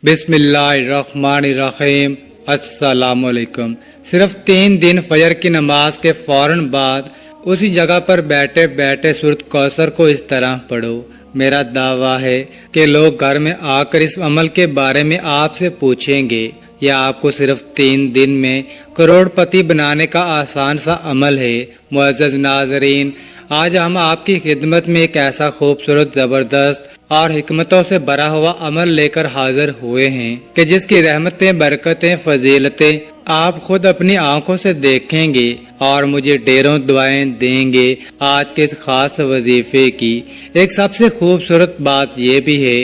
بسم اللہ الرحمن الرحیم۔ السلام علیکم۔ صرف 3 دن فجر کی نماز کے فوراً بعد اسی جگہ پر بیٹھے بیٹھے سورۃ کوثر کو اس طرح پڑھو۔ میرا دعویٰ ہے کہ لوگ گھر میں آ کر اس عمل کے بارے میں آپ سے پوچھیں گے۔ یہ آپ کو صرف 3 دن میں کروڑ پتی بنانے کا آسان سا عمل ہے۔ معزز ناظرین، آج ہم آپ کی خدمت میں ایک ایسا خوبصورت، زبردست اور حکمتوں سے بھرا ہوا عمل لے کر حاضر ہوئے ہیں کہ جس کی رحمتیں، برکتیں، فضیلتیں آپ خود اپنی آنکھوں سے دیکھیں گے اور مجھے ڈھیروں دعائیں دیں گے۔ آج کے اس خاص وظیفے کی ایک سب سے خوبصورت بات یہ بھی ہے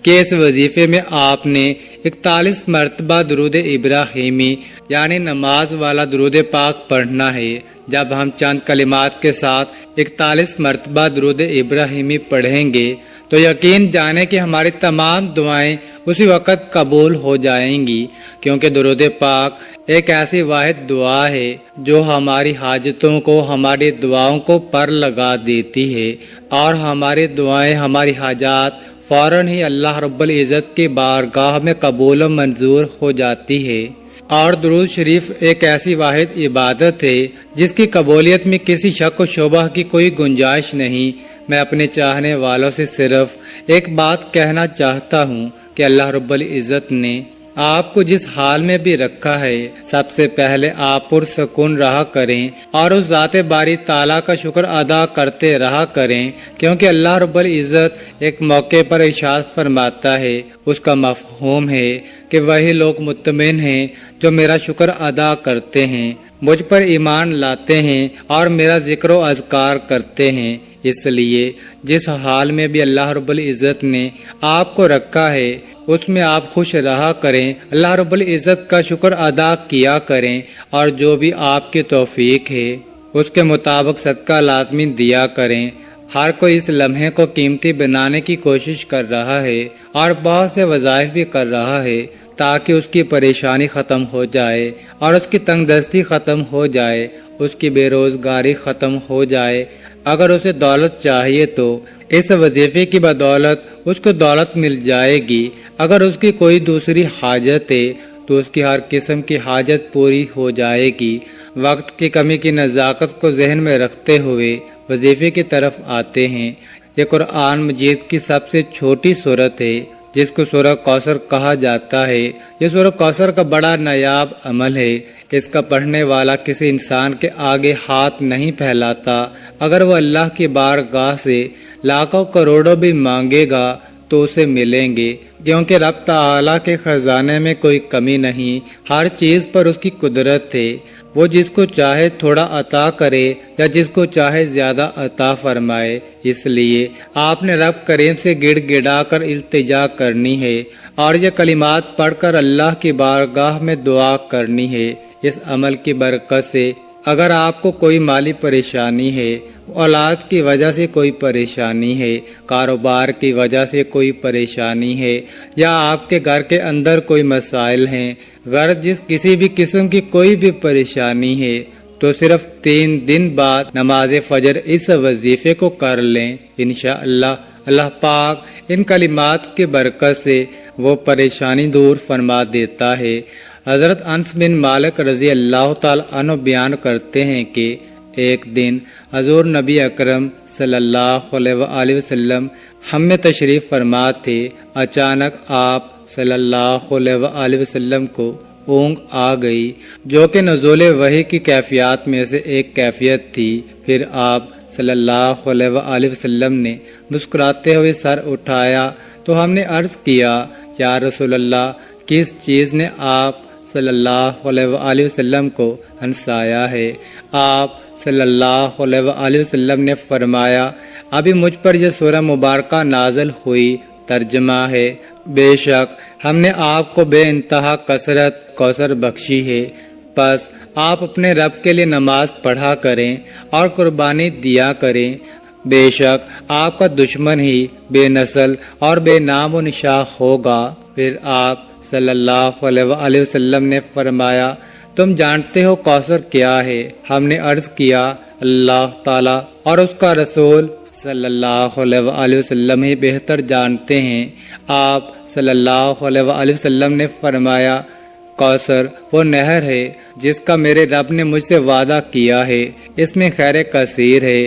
کہ اس وظیفے میں آپ نے 41 مرتبہ درود ابراہیمی یعنی نماز والا درود پاک پڑھنا ہے۔ جب ہم چند کلمات کے ساتھ 41 مرتبہ درود ابراہیمی پڑھیں گے تو یقین جانیں کہ ہماری تمام دعائیں اسی وقت قبول ہو جائیں گی، کیونکہ درود پاک ایک ایسی واحد دعا ہے جو ہماری حاجتوں کو، ہماری دعاؤں کو پر لگا دیتی ہے اور ہماری دعائیں، ہماری حاجات فوراً ہی اللہ رب العزت کی بارگاہ میں قبول و منظور ہو جاتی ہے۔ اور درود شریف ایک ایسی واحد عبادت ہے جس کی قبولیت میں کسی شک و شبہ کی کوئی گنجائش نہیں۔ میں اپنے چاہنے والوں سے صرف ایک بات کہنا چاہتا ہوں کہ اللہ رب العزت نے آپ کو جس حال میں بھی رکھا ہے، سب سے پہلے آپ پرسکون رہا کریں اور اس ذات باری تعالیٰ کا شکر ادا کرتے رہا کریں، کیونکہ اللہ رب العزت ایک موقع پر ارشاد فرماتا ہے، اس کا مفہوم ہے کہ وہی لوگ مطمئن ہیں جو میرا شکر ادا کرتے ہیں، مجھ پر ایمان لاتے ہیں اور میرا ذکر و اذکار کرتے ہیں۔ اس لیے جس حال میں بھی اللہ رب العزت نے آپ کو رکھا ہے اس میں آپ خوش رہا کریں، اللہ رب العزت کا شکر ادا کیا کریں اور جو بھی آپ کی توفیق ہے اس کے مطابق صدقہ لازمی دیا کریں۔ ہر کوئی اس لمحے کو قیمتی بنانے کی کوشش کر رہا ہے اور بہت سے وظائف بھی کر رہا ہے تاکہ اس کی پریشانی ختم ہو جائے اور اس کی تنگ دستی ختم ہو جائے، اس کی بے روزگاری ختم ہو جائے۔ اگر اسے دولت چاہیے تو اس وظیفے کی بدولت اس کو دولت مل جائے گی۔ اگر اس کی کوئی دوسری حاجت ہے تو اس کی ہر قسم کی حاجت پوری ہو جائے گی۔ وقت کی کمی کی نزاکت کو ذہن میں رکھتے ہوئے وظیفے کی طرف آتے ہیں۔ یہ قرآن مجید کی سب سے چھوٹی سورت ہے جس کو سورہ کوثر کہا جاتا ہے۔ یہ سورہ کوثر کا بڑا نایاب عمل ہے۔ اس کا پڑھنے والا کسی انسان کے آگے ہاتھ نہیں پھیلاتا۔ اگر وہ اللہ کی بارگاہ سے لاکھوں کروڑوں بھی مانگے گا تو اسے ملیں گے، کیونکہ رب تعالیٰ کے خزانے میں کوئی کمی نہیں، ہر چیز پر اس کی قدرت ہے۔ وہ جس کو چاہے تھوڑا عطا کرے یا جس کو چاہے زیادہ عطا فرمائے۔ اس لیے آپ نے رب کریم سے گڑ گڑا کر التجا کرنی ہے اور یہ کلمات پڑھ کر اللہ کی بارگاہ میں دعا کرنی ہے۔ اس عمل کی برکت سے اگر آپ کو کوئی مالی پریشانی ہے، اولاد کی وجہ سے کوئی پریشانی ہے، کاروبار کی وجہ سے کوئی پریشانی ہے یا آپ کے گھر کے اندر کوئی مسائل ہیں، غرض جس کسی بھی قسم کی کوئی بھی پریشانی ہے تو صرف 3 دن بعد نماز فجر اس وظیفے کو کر لیں۔ انشاءاللہ اللہ پاک ان کلمات کی برکت سے وہ پریشانی دور فرما دیتا ہے۔ حضرت انس بن مالک رضی اللہ تعالی عنہ بیان کرتے ہیں کہ ایک دن حضور نبی اکرم صلی اللہ علیہ وآلہ وسلم ہم میں تشریف فرما تھے۔ اچانک آپ صلی اللہ علیہ وآلہ وسلم کو اونگ آ گئی جو کہ نزول وحی کی کیفیات میں سے ایک کیفیت تھی۔ پھر آپ صلی اللہ علیہ وآلہ وسلم نے مسکراتے ہوئے سر اٹھایا تو ہم نے عرض کیا، یا رسول اللہ، کس چیز نے آپ صلی اللہ علیہ وآلہ وسلم کو ہنسایا ہے؟ آپ صلی اللہ علیہ وآلہ وسلم نے فرمایا، ابھی مجھ پر یہ سورہ مبارکہ نازل ہوئی۔ ترجمہ ہے، بے شک ہم نے آپ کو بے انتہا کثرت کوثر بخشی ہے، پس آپ اپنے رب کے لیے نماز پڑھا کریں اور قربانی دیا کریں۔ بے شک آپ کا دشمن ہی بے نسل اور بے نام و نشان ہوگا۔ پھر آپ صلی اللہ علیہ وآلہ وسلم نے فرمایا، تم جانتے ہو کوثر کیا ہے؟ ہم نے عرض کیا، اللہ تعالیٰ اور اس کا رسول صلی اللہ علیہ وسلم ہی بہتر جانتے ہیں۔ آپ صلی اللہ علیہ وسلم نے فرمایا، کوثر وہ نہر ہے جس کا میرے رب نے مجھ سے وعدہ کیا ہے، اس میں خیر کثیر ہے۔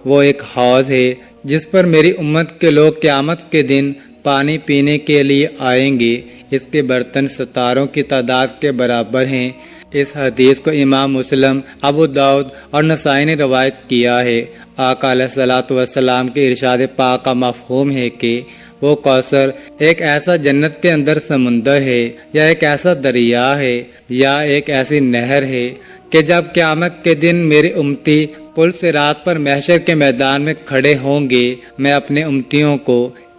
وہ ایک حوض ہے جس پر میری امت کے لوگ قیامت کے دن پانی پینے کے لیے آئیں گے، اس کے برتن ستاروں کی تعداد کے برابر ہیں۔ اس حدیث کو امام مسلم، ابو داؤد اور نسائی نے روایت کیا ہے۔ آقا علیہ الصلوۃ والسلام کے ارشاد پاک کا مفہوم ہے کہ وہ کوثر ایک ایسا جنت کے اندر سمندر ہے، یا ایک ایسا دریا ہے، یا ایک ایسی نہر ہے کہ جب قیامت کے دن میری امتی پل صراط پر محشر کے میدان میں کھڑے ہوں گے، میں اپنے امتیوں کو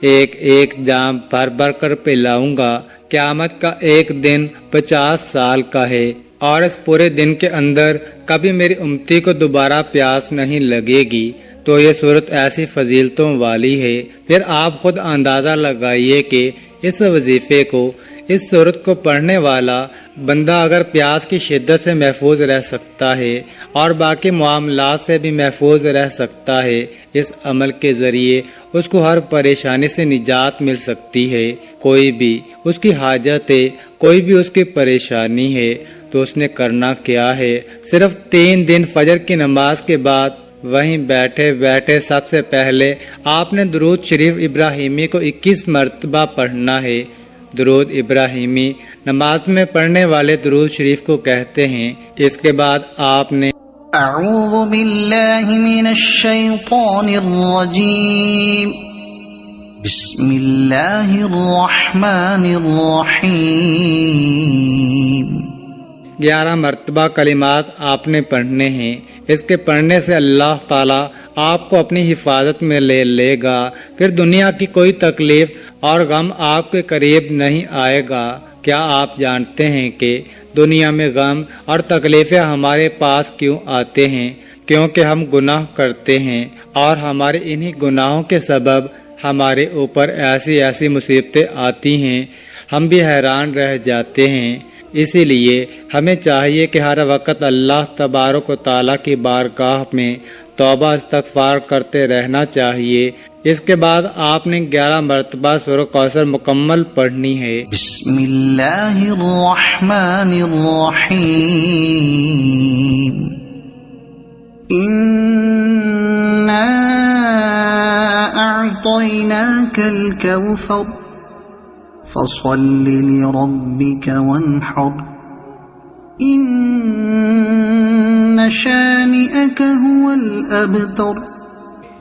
ایک ایک جام بھر بھر کر پلاؤں گا۔ قیامت کا ایک دن 50 سال کا ہے، اور اس پورے دن کے اندر کبھی میری امتی کو دوبارہ پیاس نہیں لگے گی۔ تو یہ صورت ایسی فضیلتوں والی ہے، پھر آپ خود اندازہ لگائیے کہ اس وظیفے کو، اس صورت کو پڑھنے والا بندہ اگر پیاس کی شدت سے محفوظ رہ سکتا ہے اور باقی معاملات سے بھی محفوظ رہ سکتا ہے، اس عمل کے ذریعے اس کو ہر پریشانی سے نجات مل سکتی ہے۔ کوئی بھی اس کی حاجت ہے، کوئی بھی اس کی پریشانی ہے، تو اس نے کرنا کیا ہے؟ صرف 3 دن فجر کی نماز کے بعد وہیں بیٹھے بیٹھے سب سے پہلے آپ نے درود شریف ابراہیمی کو 21 مرتبہ پڑھنا ہے۔ درود ابراہیمی نماز میں پڑھنے والے درود شریف کو کہتے ہیں۔ اس کے بعد آپ نے اعوذ باللہ من الشیطان الرجیم، بسم اللہ الرحمن الرحیم 11 مرتبہ کلمات آپ نے پڑھنے ہیں۔ اس کے پڑھنے سے اللہ تعالیٰ آپ کو اپنی حفاظت میں لے گا، پھر دنیا کی کوئی تکلیف اور غم آپ کے قریب نہیں آئے گا۔ کیا آپ جانتے ہیں کہ دنیا میں غم اور تکلیفیں ہمارے پاس کیوں آتے ہیں؟ کیونکہ ہم گناہ کرتے ہیں، اور ہمارے انہی گناہوں کے سبب ہمارے اوپر ایسی ایسی مصیبتیں آتی ہیں، ہم بھی حیران رہ جاتے ہیں۔ اسی لیے ہمیں چاہیے کہ ہر وقت اللہ تبارک و تعالیٰ کی بارگاہ میں توبہ استغفار کرتے رہنا چاہیے۔ اس کے بعد آپ نے 11 مرتبہ سورہ کوثر مکمل پڑھنی ہے۔ بسم اللہ الرحمن الرحیم انا اعطیناک الکوثر فصل لربک وانحر ان شانئک هو الابتر۔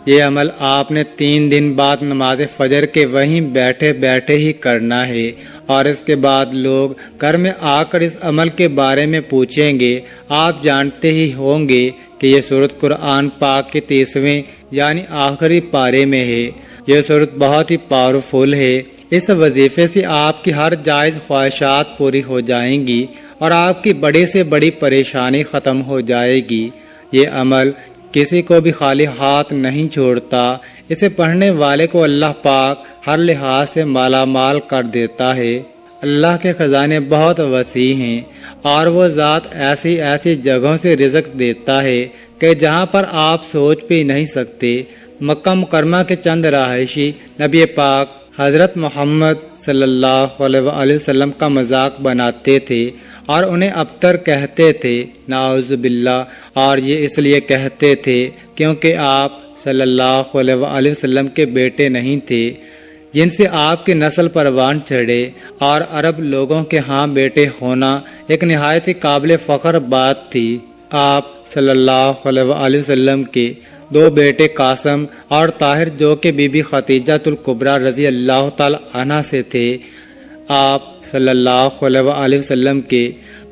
یہ عمل آپ نے 3 دن بعد نماز فجر کے وہیں بیٹھے بیٹھے ہی کرنا ہے، اور اس کے بعد لوگ گھر میں آ کر اس عمل کے بارے میں پوچھیں گے۔ آپ جانتے ہی ہوں گے کہ یہ سورت قرآن پاک کے 30ویں یعنی آخری پارے میں ہے۔ یہ سورت بہت ہی پاورفل ہے۔ اس وظیفے سے آپ کی ہر جائز خواہشات پوری ہو جائیں گی، اور آپ کی بڑی سے بڑی پریشانی ختم ہو جائے گی۔ یہ عمل کسی کو بھی خالی ہاتھ نہیں چھوڑتا، اسے پڑھنے والے کو اللہ پاک ہر لحاظ سے مالا مال کر دیتا ہے۔ اللہ کے خزانے بہت وسیع ہیں، اور وہ ذات ایسی ایسی جگہوں سے رزق دیتا ہے کہ جہاں پر آپ سوچ بھی نہیں سکتے۔ مکہ مکرمہ کے چند رہائشی نبی پاک حضرت محمد صلی اللہ علیہ وسلم کا مذاق بناتے تھے اور انہیں ابتر کہتے تھے، نعوذ باللہ، اور یہ اس لیے کہتے تھے کیونکہ آپ صلی اللہ علیہ وسلم کے بیٹے نہیں تھے، جن سے آپ کی نسل پروان چڑھے، اور عرب لوگوں کے ہاں بیٹے ہونا ایک نہایت ہی قابل فخر بات تھی۔ آپ صلی اللہ علیہ وسلم کے 2 بیٹے قاسم اور طاہر جو کہ بی بی خدیجہ الکبریٰ رضی اللہ تعالی عنہ سے تھے، آپ صلی اللہ علیہ وسلم کے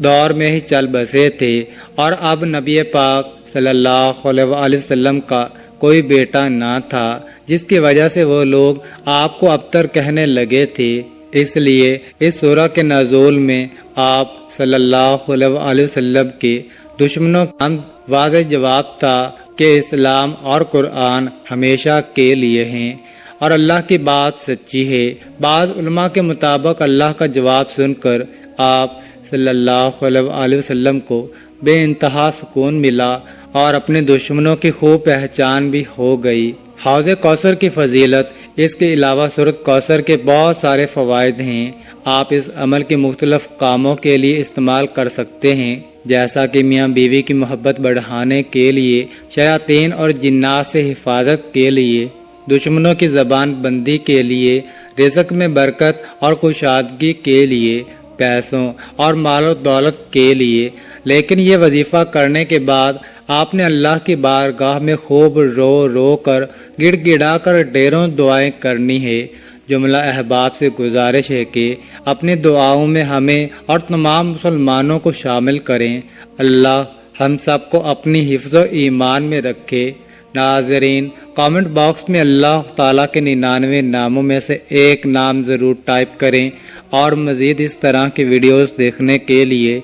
دور میں ہی چل بسے تھے، اور اب نبی پاک صلی اللہ علیہ وسلم کا کوئی بیٹا نہ تھا، جس کی وجہ سے وہ لوگ آپ کو ابتر کہنے لگے تھے۔ اس لیے اس سورہ کے نزول میں آپ صلی اللہ علیہ وسلم کے دشمنوں کا واضح جواب تھا کہ اسلام اور قرآن ہمیشہ کے لیے ہیں، اور اللہ کی بات سچی ہے۔ بعض علماء کے مطابق اللہ کا جواب سن کر آپ صلی اللہ علیہ وسلم کو بے انتہا سکون ملا، اور اپنے دشمنوں کی خوب پہچان بھی ہو گئی۔ حوض کوثر کی فضیلت، اس کے علاوہ سورۃ کوثر کے بہت سارے فوائد ہیں۔ آپ اس عمل کے مختلف کاموں کے لیے استعمال کر سکتے ہیں، جیسا کہ میاں بیوی کی محبت بڑھانے کے لیے، شیاطین اور جنات سے حفاظت کے لیے، دشمنوں کی زبان بندی کے لیے، رزق میں برکت اور کشادگی کے لیے، پیسوں اور مال و دولت کے لیے۔ لیکن یہ وظیفہ کرنے کے بعد آپ نے اللہ کی بارگاہ میں خوب رو رو کر، گڑ گڑا کر ڈھیروں دعائیں کرنی ہے۔ جملہ احباب سے گزارش ہے کہ اپنی دعاؤں میں ہمیں اور تمام مسلمانوں کو شامل کریں۔ اللہ ہم سب کو اپنی حفظ و ایمان میں رکھے۔ ناظرین، کامنٹ باکس میں اللہ تعالیٰ کے 99 ناموں میں سے ایک نام ضرور ٹائپ کریں، اور مزید اس طرح کی ویڈیوز دیکھنے کے لیے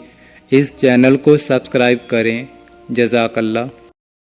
اس چینل کو سبسکرائب کریں۔ جزاک اللہ۔